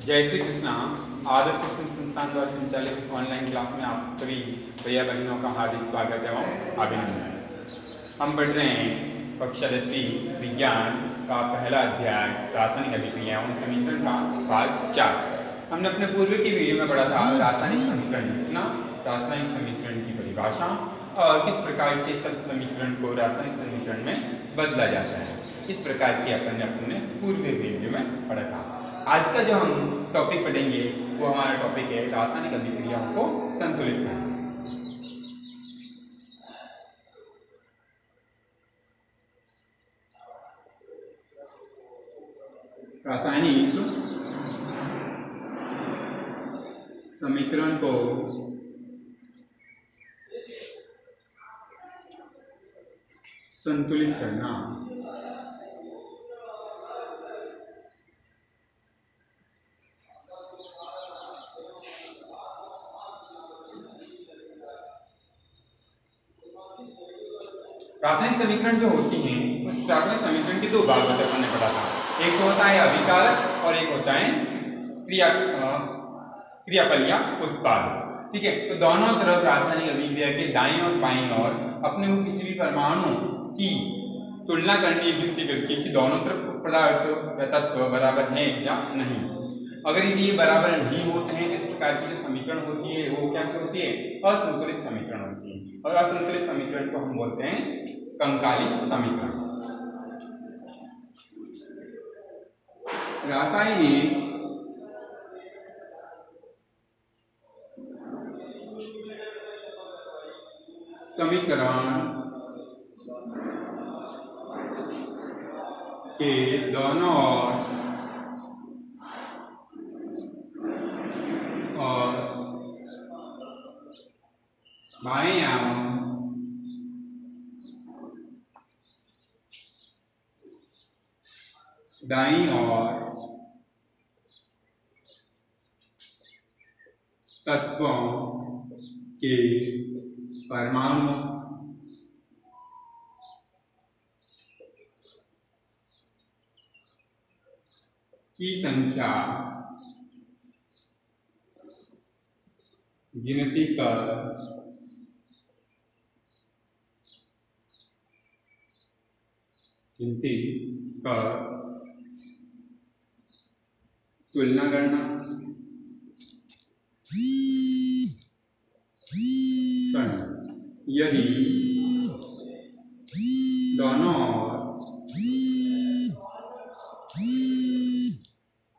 जय श्री कृष्णा। आदर्श शिक्षण संस्थान द्वारा संचालित ऑनलाइन क्लास में आप सभी भैया बहनों का हार्दिक स्वागत एवं अभिनंदन। हम पढ़ रहे हैं कक्षा 10वीं विज्ञान का पहला अध्याय रासायनिक अभिक्रिया एवं समीकरण का भाग 4। हमने अपने पूर्व की वीडियो में पढ़ा था रासायनिक समीकरण लिखना, रासायनिक समीकरण की परिभाषा और किस प्रकार से सब समीकरण को रासायनिक समीकरण में बदला जाता है। इस प्रकार की अपन ने अपने पूर्व वीडियो में पढ़ा था। आज का जो हम टॉपिक पढ़ेंगे वो हमारा टॉपिक है रासायनिक अभिक्रियाओं को संतुलित करना। रासायनिक समीकरण को संतुलित करना। रासायनिक समीकरण जो होती हैं उस रासायनिक समीकरण के दो भाग होते हैं, हमने पढ़ा था। एक तो होता है अभिकारक और एक होता है क्रियाफल या उत्पाद। ठीक है, तो दोनों तरफ रासायनिक अभिक्रिया के दाईं और बाईं ओर अपने को किसी भी परमाणु की तुलना करनी है युक्ति करके कि दोनों तरफ पदार्थ या तत्व बराबर है या नहीं। अगर यदि ये बराबर नहीं होते हैं तो इस प्रकार की जो समीकरण होती है वो कैसे होती है? असंतुलित समीकरण होती है। और असंतुलित समीकरण को हम बोलते हैं कंकाली समीकरण। रासायनिक समीकरण के दोनों और बाएं एवं दाईं ओर तत्वों के परमाणु की संख्या गिनती कर तुलना करना। यदि दोनों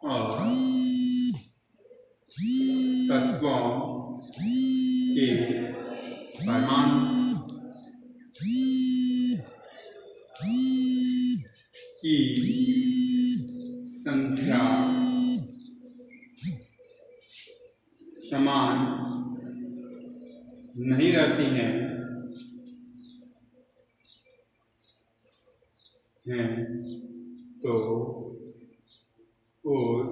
और तत्वों के परमाणु की संख्या समान नहीं रहती है तो उस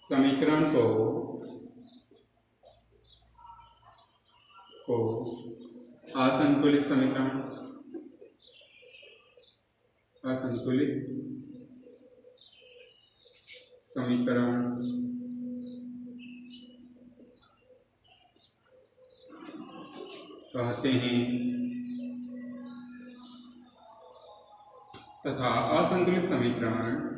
समीकरण को असंतुलित समीकरण कहते हैं तथा असंतुलित समीकरण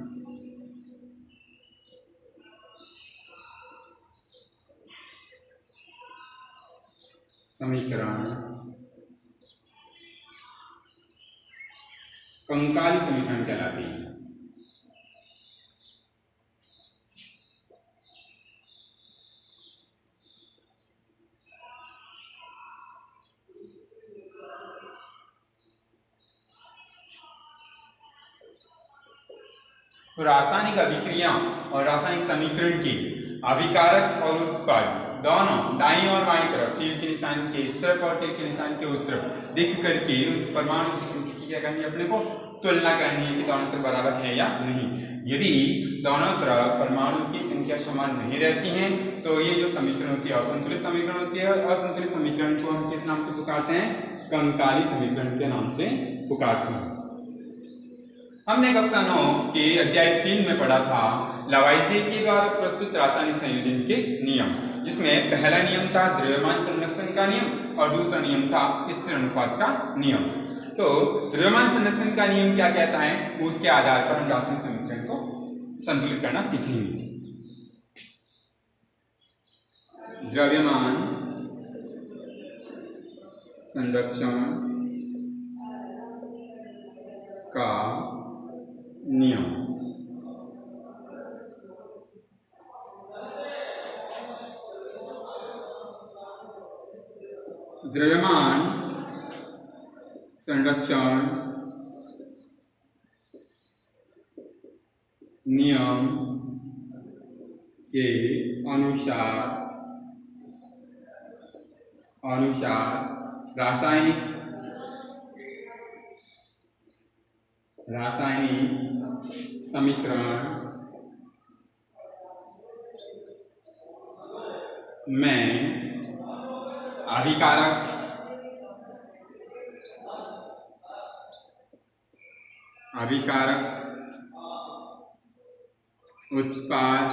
कंकाली समीकरण कहलाते हैं। तो रासायनिक अभिक्रिया और रासायनिक समीकरण के अभिकारक और उत्पाद दोनों दाईं और बाईं तरफ तीर के निशान के इस तरफ और तीर के निशान के उस तरफ देख करके परमाणु की संख्या की क्या करनी है? अपने को तुलना करनी है कि दोनों तरफ बराबर है या नहीं। यदि दोनों तरफ परमाणु की संख्या समान नहीं रहती हैं तो ये जो समीकरण होती है असंतुलित समीकरण होती है। और असंतुलित समीकरण को हम किस नाम से पुकारते हैं? कंकाली समीकरण के नाम से पुकारते हैं। हमने कक्षा 9 के अध्याय 3 में पढ़ा था लावाइजे के द्वारा प्रस्तुत रासायनिक संयोजन के नियम, जिसमें पहला नियम था द्रव्यमान संरक्षण का नियम और दूसरा नियम था स्थिर अनुपात का नियम। तो द्रव्यमान संरक्षण का नियम क्या कहता है, उसके आधार पर हम रासायनिक समीकरण को संतुलित करना सीखेंगे। द्रव्यमान संरक्षण का नियम। द्रव्यमान संरक्षण नियम के अनुसार रासायनिक समीकरण में अभिकारक उत्पाद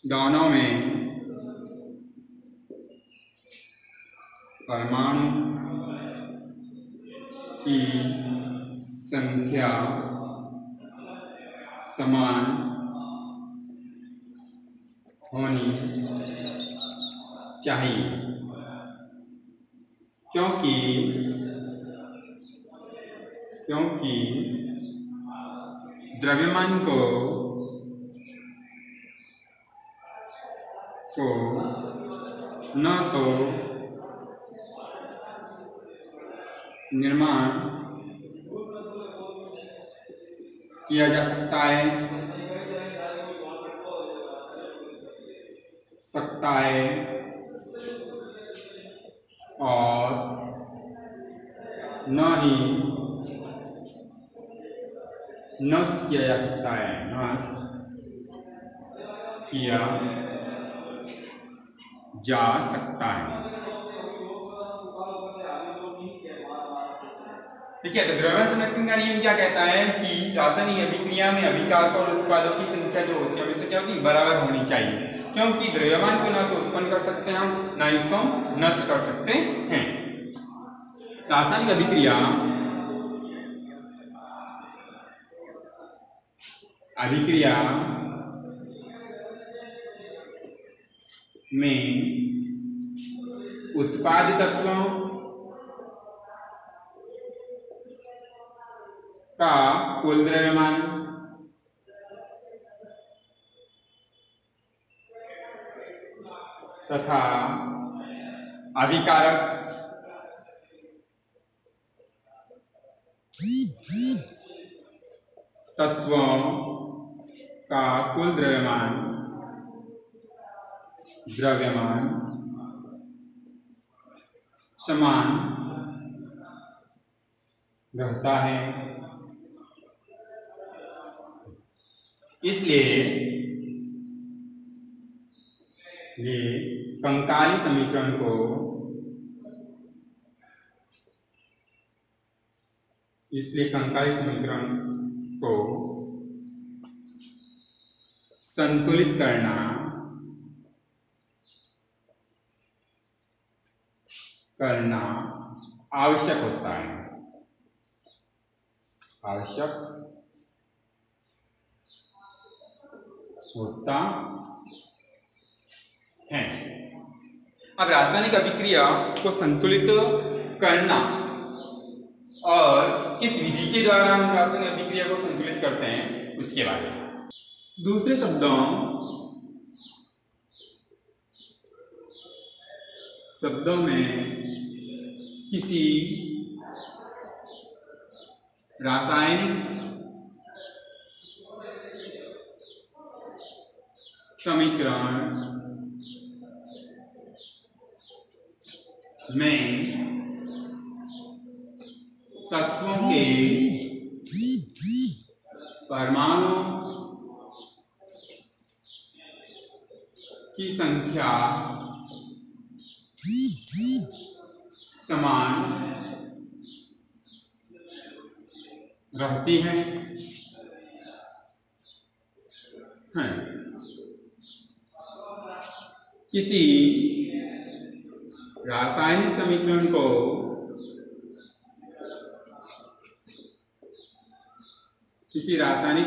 दोनों में परमाणु की संख्या समान होनी चाहिए, क्योंकि द्रव्यमान को न तो निर्माण किया जा सकता है और न ही नष्ट किया जा सकता है। ठीक है, तो द्रव्यमान संरक्षण का नियम क्या कहता है कि रासायनिक अभिक्रिया में अभिकारक और उत्पादों की संख्या जो होती है हमेशा क्या होती है, बराबर होनी चाहिए, क्योंकि द्रव्यमान को ना तो उत्पन्न कर सकते हैं हम, ना ही उसको हम नष्ट कर सकते हैं। रासायनिक अभिक्रिया में उत्पाद तत्वों का कुल द्रव्यमान तथा अभिकारक तत्वों का कुल द्रव्यमान समान रहता है। इसलिए कंकाली समीकरण को संतुलित करना आवश्यक होता है। अब रासायनिक अभिक्रिया को संतुलित करना और किस विधि के द्वारा हम रासायनिक अभिक्रिया को संतुलित करते हैं उसके बारे में। दूसरे शब्दों में किसी रासायनिक समीकरण में तत्वों के परमाणु की संख्या समान रहती हैं। किसी रासायनिक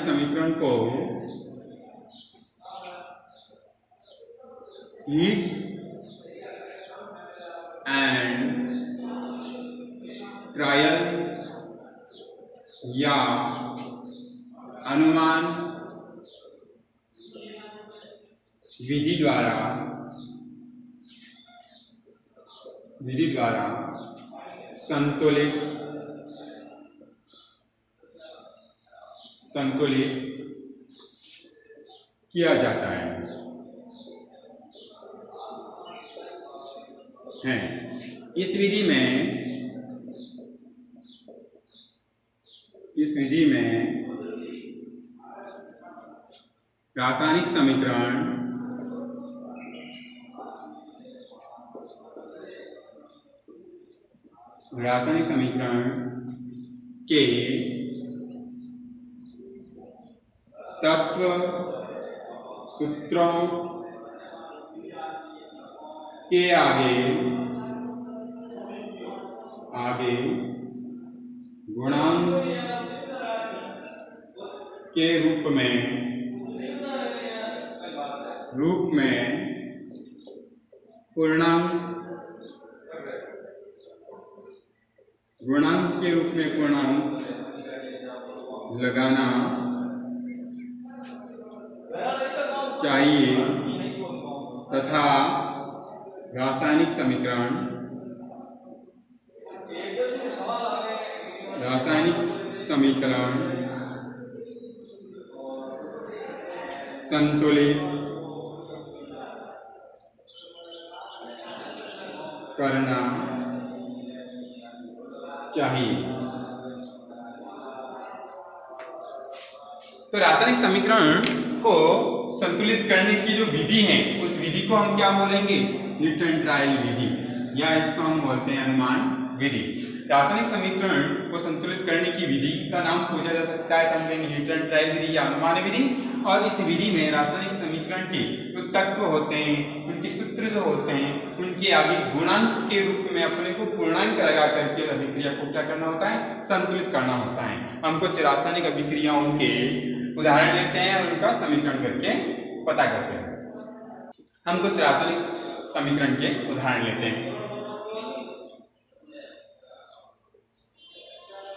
समीकरण को हीट एंड ट्रायल या अनुमान विधि द्वारा संतुलित किया जाता है। इस विधि में रासायनिक समीकरण के तत्व सूत्रों के आगे गुणांक के रूप में पूर्णांक लगाना चाहिए तथा रासायनिक समीकरण संतुलित करना चाहिए। तो रासायनिक समीकरण को संतुलित करने की जो विधि है उस विधि को हम क्या बोलेंगे? हीट एंड ट्रायल विधि, या इसको हम बोलते हैं अनुमान विधि। रासायनिक समीकरण को संतुलित करने की विधि का नाम पूछा जा सकता है तो हम कहेंगे हीट एंड ट्रायल विधि या अनुमान विधि। और इस विधि में रासायनिक समीकरण के जो तत्व होते हैं, उनके सूत्र जो होते हैं, उनके आगे गुणांक के रूप में अपने को पूर्णांक लगा करके अभिक्रिया को क्या करना होता है? संतुलित करना होता है। हम कुछ रासायनिक अभिक्रियाओं के उदाहरण लेते हैं और उनका समीकरण करके पता करते हैं। हम कुछ रासायनिक समीकरण के उदाहरण लेते हैं।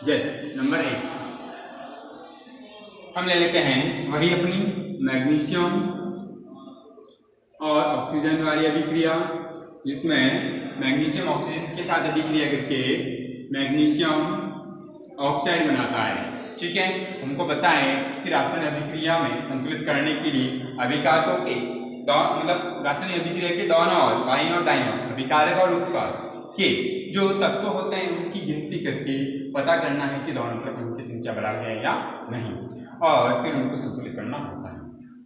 जैसे नंबर 1 हम ले लेते हैं वही अपनी मैग्नीशियम और ऑक्सीजन वाली अभिक्रिया, जिसमें मैग्नीशियम ऑक्सीजन के साथ अभिक्रिया करके मैग्नीशियम ऑक्साइड बनाता है। ठीक है, हमको पता है कि रासायनिक अभिक्रिया में संतुलित करने के लिए अभिकारकों के मतलब रासायनिक अभिक्रिया के दोनों ओर, बाईं और दाईं ओर, अभिकारक और उत्पाद के जो तत्व होते हैं उनकी गिनती करके पता करना है कि दोनों तरफ उनकी संख्या बराबर है या नहीं, और फिर उनको संतुलित करना होता है।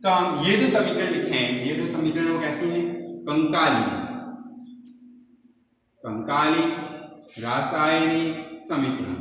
तो हम ये जो समीकरण लिखे हैं, ये जो समीकरण वो कैसे हैं? कंकाली रासायनिक समीकरण।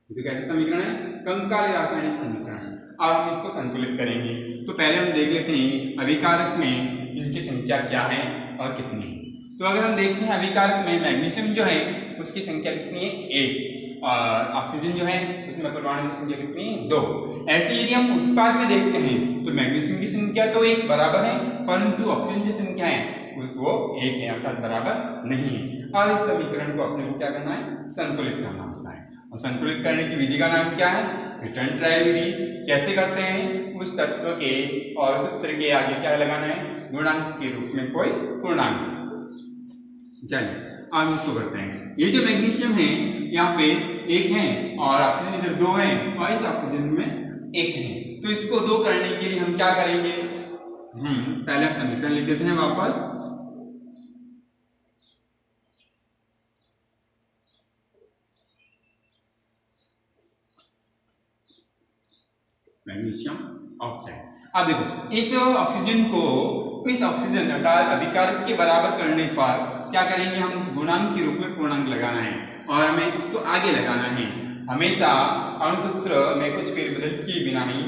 तो कैसे समीकरण है? कंकाली रासायनिक समीकरण। अब हम इसको संतुलित करेंगे तो पहले हम देख लेते हैं अभिकारक में इनकी संख्या क्या है और कितनी है। तो अगर हम देखते हैं अभिकारक में मैग्नीशियम जो है उसकी संख्या कितनी है? 1, और ऑक्सीजन जो है उसमें परमाणु की संख्या कितनी है? 2। ऐसे यदि हम उत्पाद में देखते हैं तो मैग्नीशियम की संख्या तो 1 बराबर है, परंतु ऑक्सीजन की संख्या है वो 1 है, अर्थात बराबर नहीं है। और इस समीकरण को अपने को क्या करना है? संतुलित करना होता है। और संतुलित करने की विधि का नाम क्या है? हीट एंड ट्रायल विधि। कैसे करते हैं? उस तत्व के और सूत्र के आगे क्या लगाना है? गुणांक के रूप में कोई पूर्णांक। चलिए अब इसको करते हैं। ये जो मैग्नीशियम है यहाँ पे 1 है और ऑक्सीजन इधर 2 है और इस ऑक्सीजन में 1 है, तो इसको 2 करने के लिए हम क्या करेंगे? पहले हम समीकरण लिख देते हैं वापस। Magnesium oxide. अब देखो इस ऑक्सीजन को इस ऑक्सीजन अर्थात अभिकारक के बराबर करने पर क्या करेंगे? हम उस गुणांक के रूप में पूर्णांक लगाना है और हमें उसको आगे लगाना है। हमेशा अणुसूत्र में कुछ फेरबदल किए बिना ही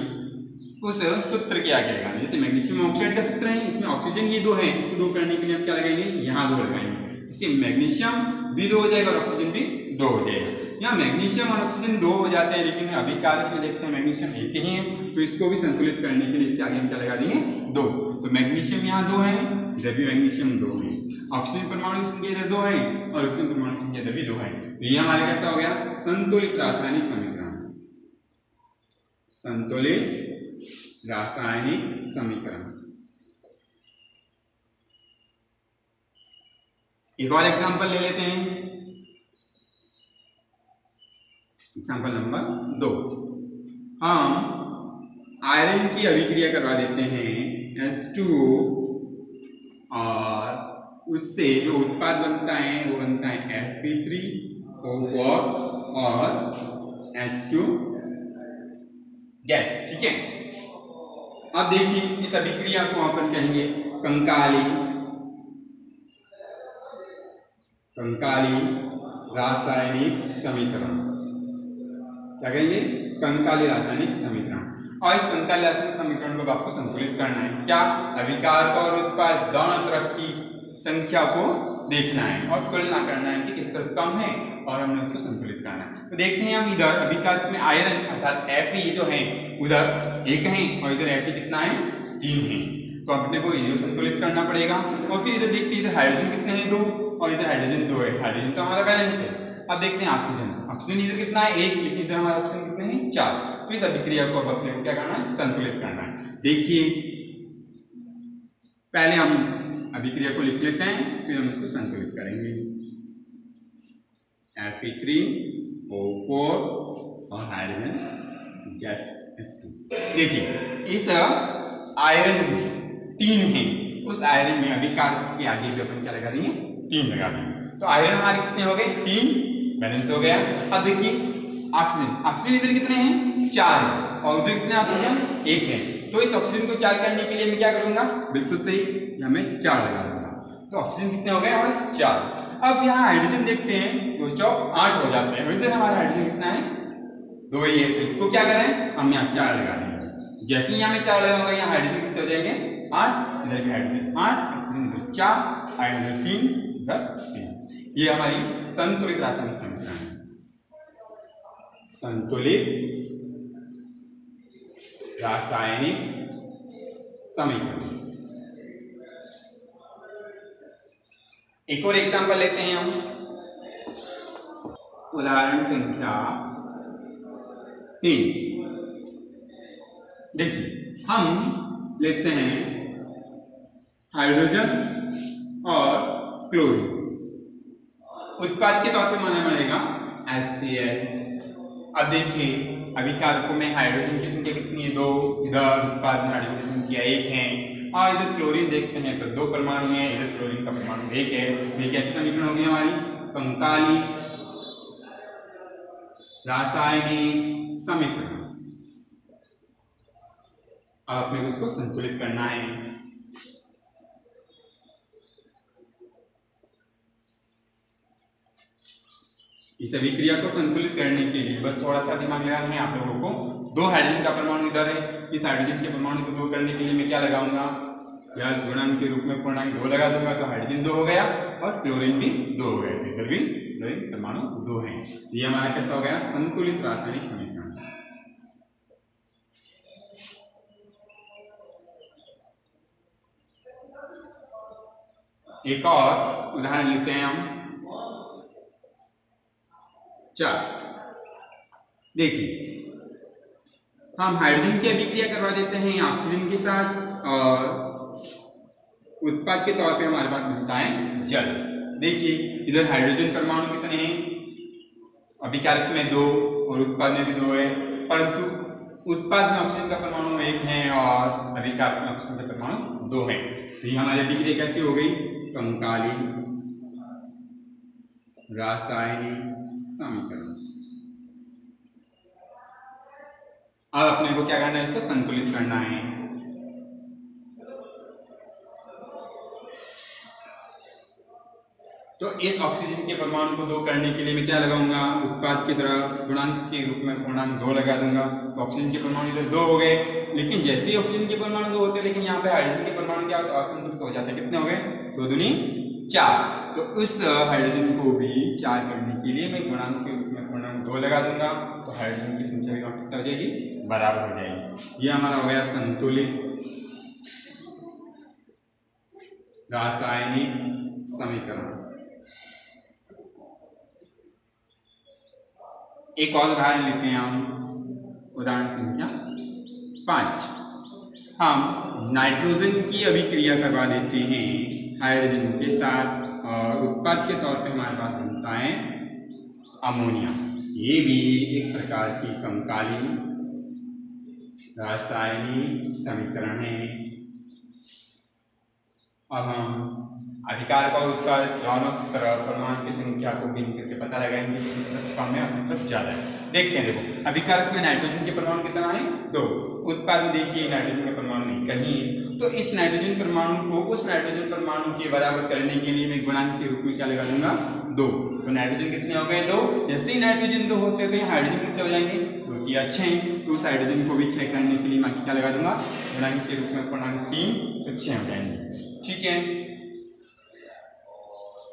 उस सूत्र के आगे लगाएंगे। जैसे मैग्नीशियम ऑक्साइड का सूत्र है, इसमें ऑक्सीजन ये दो है, इसको दो करने के लिए हम क्या लगाएंगे, यहाँ दो लगाएंगे। इससे मैग्नीशियम भी दो हो जाएगा और ऑक्सीजन भी दो हो जाएगा। यहाँ मैग्नीशियम और ऑक्सीजन दो हो जाते हैं, लेकिन अभी कारक में देखते हैं मैग्नीशियम एक ही है, तो इसको भी संतुलित करने के लिए इसके आगे हम क्या लगा देंगे, दो। तो मैग्नीशियम यहाँ दो है, इधर भी मैग्नीशियम दो है, ऑक्सीजन परमाणु की संख्या इधर दो है और ऑक्सीजन परमाणु की संख्या इधर भी दो है। तो ये हमारे कैसा हो गया, संतुलित रासायनिक समीकरण, संतुलित रासायनिक समीकरण। एक और एग्जांपल ले लेते हैं, एग्जांपल नंबर 2। हम आयरन की अभिक्रिया करवा देते हैं H2O और उससे जो उत्पाद बनता है वो बनता है Fe3O4 और H2 गैस। ठीक है, अब देखिए इस अभिक्रिया को अपन कहेंगे कंकाली रासायनिक समीकरण। क्या कहेंगे, कंकाली रासायनिक समीकरण। और इस कंकाली रासायनिक समीकरण को आपको संतुलित करना है। क्या, अभिकारक और उत्पाद दोनों तरफ की संख्या को देखना है और तुलना करना है कि किस तरफ कम है और हमने उसको संतुलित करना है। तो देखते हैं हम इधर अभिकारक में आयरन अर्थात Fe जो है उधर एक है और इधर Fe कितना है, 3 है, तो अपने को ये संतुलित करना पड़ेगा। और फिर इधर देखते हैं इधर हाइड्रोजन कितने हैं, 2 और इधर हाइड्रोजन 2 है, हाइड्रोजन तो हमारा बैलेंस है। अब देखते हैं ऑक्सीजन इधर कितना है, 1, लेकिन इधर हमारा ऑक्सीजन कितने हैं, 4। तो इस अभिक्रिया को अब अपने को क्या करना है, संतुलित करना है। देखिए पहले हम अभिक्रिया को लिख लेते हैं, फिर हम इसको संतुलित करेंगे। Fe3O4 और हाइड्रोजन गैस H2। देखिए इस आयरन 3 है, उस आयरन में अभिकारक के आगे भी अपन क्या लगा देंगे, 3 लगा देंगे। तो आयरन हमारे कितने हो गए, 3, बैलेंस हो गया। अब देखिए ऑक्सीजन इधर कितने हैं, 4 है और उधर कितने ऑक्सीजन, 1 है। तो इस ऑक्सीजन को 4 करने के लिए मैं क्या करूंगा, बिल्कुल सही, यहाँ मैं 4 लगा दूंगा। तो ऑक्सीजन कितने हो गए हमारे, 4। अब यहाँ हाइड्रोजन देखते हैं, 2 चौक 8 हो जाते हैं, इधर हमारा हाइड्रोजन कितना है, 2 ही है। तो इसको क्या करें, हम यहाँ 4 लगा देंगे। जैसे ही यहाँ में 4 लगाऊंगा, यहाँ हाइड्रोजन कितने हो जाएंगे, 8, इधर भी हाइड्रोजन 8, ऑक्सीजन इधर 4, आयरन 3, इधर 3। ये हमारी संतुलित रासायनिक समीकरण है, संतुलित रासायनिक समीकरण। एक और एग्जांपल लेते हैं हम, उदाहरण संख्या 3। देखिए हम लेते हैं हाइड्रोजन और क्लोरीन, उत्पाद के तौर पे माना पड़ेगा HCl। अब देखिए अभिकारकों में हाइड्रोजन की संख्या कितनी है, 2, इधर उत्पाद में हाइड्रोजन की संख्या 1 है और इधर क्लोरीन देखते हैं तो 2 परमाणु है, इधर क्लोरीन का परमाणु 1 है। ये कैसे समीकरण होगी हमारी, कंकाली रासायनिक समीकरण। अब अपने को इसको संतुलित करना है। इस अभिक्रिया को संतुलित करने के लिए बस थोड़ा सा दिमाग लगाना है आप लोगों को। 2 हाइड्रोजन का परमाणु इधर है, इस हाइड्रोजन के परमाणु को 2 करने के लिए मैं क्या लगाऊंगा, यस गुणांक के रूप में पूर्णांक 2 लगा दूंगा। तो हाइड्रोजन 2 हो गया और क्लोरीन भी 2 हो गया, इधर भी क्लोरीन परमाणु 2 है। ये हमारा कैसा हो गया, संतुलित रासायनिक समीकरण। एक और उदाहरण लेते हैं हम 4। देखिए हम हाइड्रोजन की अभिक्रिया करवा देते हैं ऑक्सीजन के साथ और उत्पाद के तौर पे हमारे पास बनता है जल। देखिए इधर हाइड्रोजन परमाणु कितने हैं, अभिकारक में 2 और उत्पाद में भी 2 है, परंतु उत्पाद में ऑक्सीजन का परमाणु 1 है और अभिकारक में ऑक्सीजन का परमाणु 2 है। तो ये हमारी अभिक्रिया कैसी हो गई, कंकाली रासायनिक समीकरण। अब अपने को क्या करना है, इसको संतुलित करना है। तो तो इस ऑक्सीजन के परमाणु को 2 करने के लिए मैं क्या लगाऊंगा, उत्पाद की तरह गुणांक के रूप में पूर्णांक 2 लगा दूंगा। तो ऑक्सीजन के परमाणु इधर 2 हो गए, लेकिन जैसे ही ऑक्सीजन के परमाणु 2 होते हैं, लेकिन यहाँ पे हाइड्रोजन के परमाणु क्या होते हैं, असंतुलित हो जाते हैं। कितने हो गए, 2 दूनी 4। तो उस हाइड्रोजन को भी 4 करने के लिए मैं गुणांक के रूप में पूर्णांक 2 लगा दूंगा। तो हाइड्रोजन की संख्या भी कितना हो जाएगी, बराबर हो जाएगी। ये हमारा हो गया संतुलित रासायनिक समीकरण। एक और उदाहरण लेते हैं हम, उदाहरण संख्या 5। हम नाइट्रोजन की अभिक्रिया करवा देते हैं हाइड्रोजन के साथ और उत्पाद के तौर पे हमारे पास बनता है अमोनिया। ये भी एक प्रकार की समकालीन रासायनिक समीकरण है। अब हम अभिकारक और उत्पाद दोनों तरफ परमाणु की संख्या को गिन करके पता लगाएंगे कि किस तरफ कम है और किस तरफ ज्यादा है। देखते हैं, देखो अभिकारक में नाइट्रोजन के परमाणु कितना है, 2। उत्पाद में देखिए नाइट्रोजन के परमाणु नहीं कहीं। तो इस नाइट्रोजन परमाणु को उस नाइट्रोजन परमाणु के बराबर करने के लिए मैं गुणांक के रूप में क्या लगा दूंगा, 2। तो नाइट्रोजन कितने हो गए, 2। जैसे ही नाइट्रोजन 2 होते हैं तो हाइड्रोजन कितने हो जाएंगे, 2 की 6। तो उस हाइड्रोजन को भी 6 करने के लिए मैं क्या लगा दूंगा, गुणांक के रूप में पूर्णांक 3, तो 6 हो जाएंगे। ठीक है,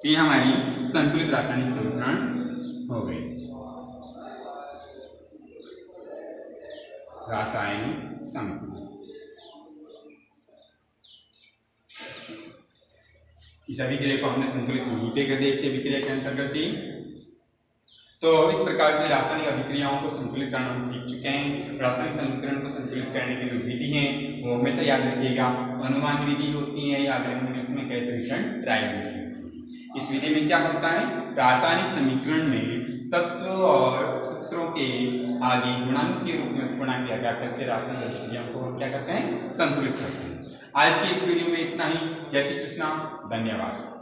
ये हमारी संतुलित रासायनिक समीकरण हो गई। रासायनिक समीकरण इस अभिक्रिया को हमने संतुलित नहीं पे कर दिया, इस अभिक्रिया के अंतर्गत दी। तो इस प्रकार से रासायनिक अभिक्रियाओं को संतुलित करना हम सीख चुके हैं। रासायनिक समीकरण को संतुलित करने की जो विधि है वो हमेशा याद रखिएगा, अनुमान विधि होती है या अगर इंग्लिश में कहते हैं ट्रायल विधि। इस विधि में क्या होता है, रासायनिक समीकरण में तत्व और सूत्रों के आगे गुणांक के रूप में पूर्णांक लगा करके रासायनिक अभिक्रियाओं को हम क्या करते हैं, संतुलित करते हैं। आज की इस वीडियो में इतना ही। जय श्री कृष्णा, धन्यवाद।